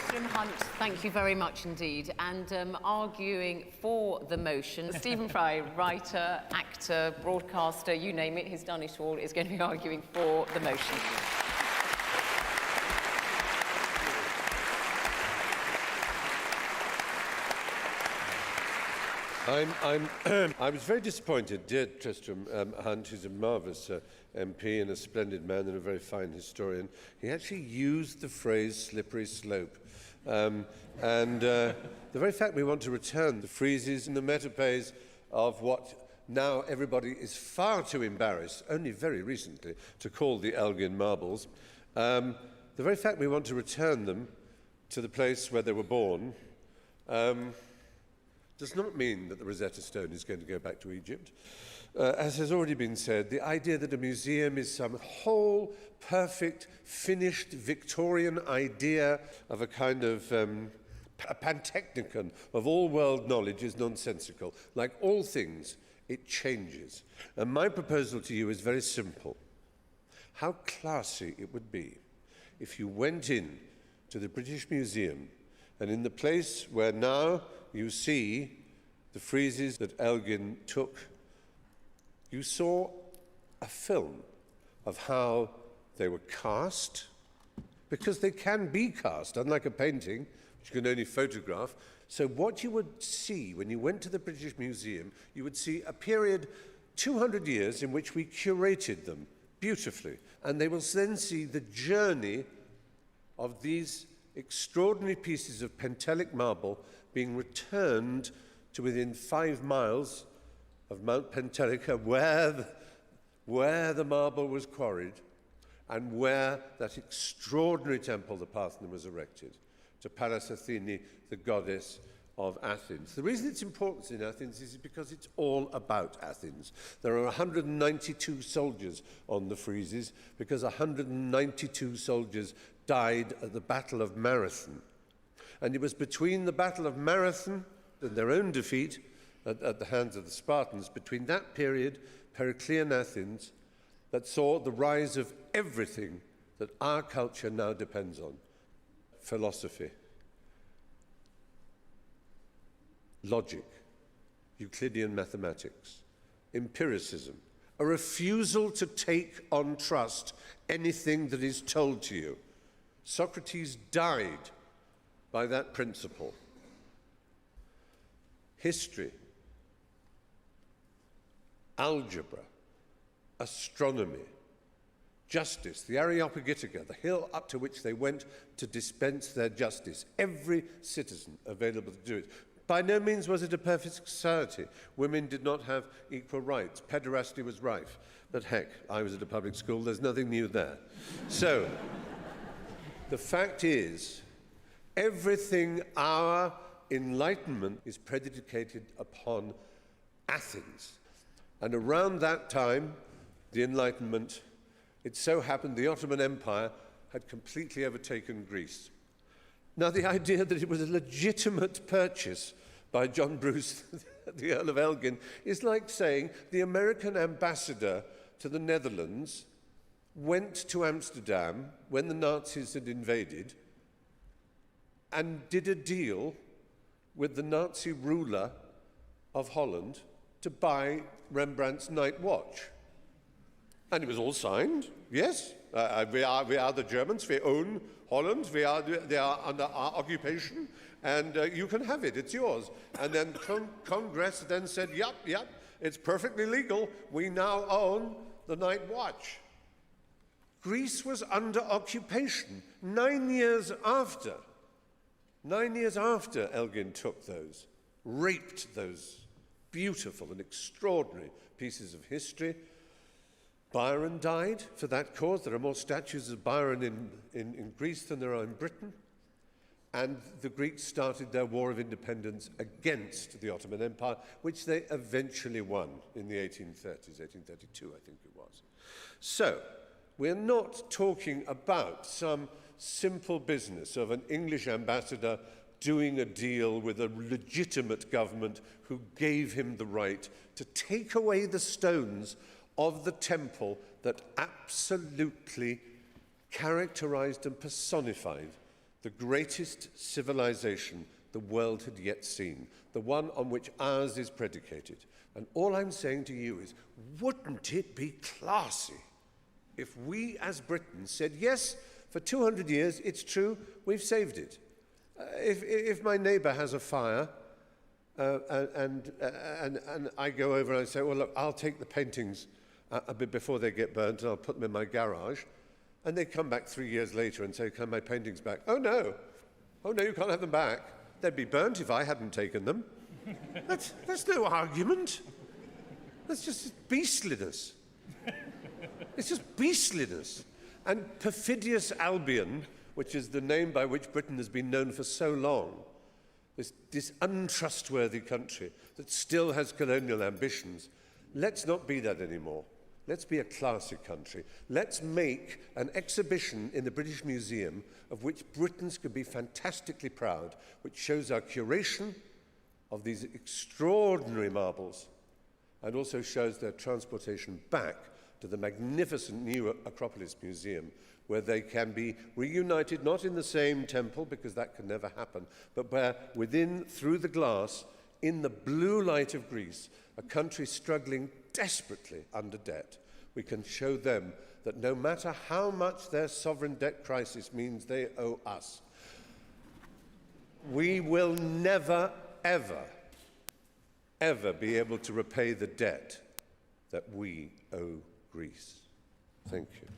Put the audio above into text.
Tristram Hunt, thank you very much indeed. And arguing for the motion, Stephen Fry, writer, actor, broadcaster, you name it, he's done it all, is going to be arguing for the motion. I was very disappointed. Dear Tristram Hunt, who's a marvellous MP and a splendid man and a very fine historian, he actually used the phrase slippery slope. The very fact we want to return the friezes and the metaphors of what now everybody is far too embarrassed, only very recently, to call the Elgin marbles, the very fact we want to return them to the place where they were born, does not mean that the Rosetta Stone is going to go back to Egypt. As has already been said, the idea that a museum is some whole, perfect, finished Victorian idea of a kind of a pantechnicon of all world knowledge is nonsensical. Like all things, it changes. And my proposal to you is very simple. How classy it would be if you went in to the British Museum and in the place where now you see the friezes that Elgin took, you saw a film of how they were cast, because they can be cast, unlike a painting, which you can only photograph. So what you would see when you went to the British Museum, you would see a period 200 years in which we curated them beautifully. And they will then see the journey of these extraordinary pieces of Pentelic marble being returned to within 5 miles of Mount Pentelica, where the marble was quarried and where that extraordinary temple, the Parthenon, was erected, to Pallas Athene, the goddess of Athens. The reason it's important in Athens is because it's all about Athens. There are 192 soldiers on the friezes because 192 soldiers died at the Battle of Marathon. And it was between the Battle of Marathon and their own defeat at the hands of the Spartans, between that period, Periclean Athens, that saw the rise of everything that our culture now depends on. Philosophy, logic, Euclidean mathematics, empiricism, a refusal to take on trust anything that is told to you. Socrates died by that principle. History, algebra, astronomy, justice, the Areopagitica, the hill up to which they went to dispense their justice. Every citizen available to do it. By no means was it a perfect society. Women did not have equal rights. Pederasty was rife. But heck, I was at a public school, there's nothing new there. So, the fact is, everything our Enlightenment is predicated upon Athens. And around that time, the Enlightenment, it so happened the Ottoman Empire had completely overtaken Greece. Now, the idea that it was a legitimate purchase by John Bruce, the Earl of Elgin, is like saying the American ambassador to the Netherlands went to Amsterdam when the Nazis had invaded and did a deal with the Nazi ruler of Holland to buy Rembrandt's Night Watch. And it was all signed, yes. We are the Germans, we own Holland, they are under our occupation, and you can have it, it's yours. And then Congress then said, yep, it's perfectly legal, we now own the Night Watch. Greece was under occupation 9 years after. 9 years after Elgin took those, raped those beautiful and extraordinary pieces of history. Byron died for that cause. There are more statues of Byron in Greece than there are in Britain. And the Greeks started their war of independence against the Ottoman Empire, which they eventually won in the 1830s, 1832, I think it was. So, we're not talking about some simple business of an English ambassador doing a deal with a legitimate government who gave him the right to take away the stones of the temple that absolutely characterized and personified the greatest civilization the world had yet seen, the one on which ours is predicated. And all I'm saying to you is, wouldn't it be classy if we as Britons said, yes, for 200 years, it's true, we've saved it. If my neighbour has a fire, and I go over and I say, well, look, I'll take the paintings a bit before they get burnt and I'll put them in my garage. And they come back 3 years later and say, can my paintings back? Oh, no, you can't have them back. They'd be burnt if I hadn't taken them. That's no argument. That's just beastliness. It's just beastliness. And perfidious Albion, which is the name by which Britain has been known for so long, this untrustworthy country that still has colonial ambitions, let's not be that anymore. Let's be a classy country. Let's make an exhibition in the British Museum of which Britons could be fantastically proud, which shows our curation of these extraordinary marbles and also shows their transportation back to the magnificent new Acropolis Museum, where they can be reunited, not in the same temple, because that can never happen, but where within, through the glass, in the blue light of Greece, a country struggling desperately under debt, we can show them that no matter how much their sovereign debt crisis means they owe us, we will never, ever, ever be able to repay the debt that we owe Greece. Thank you.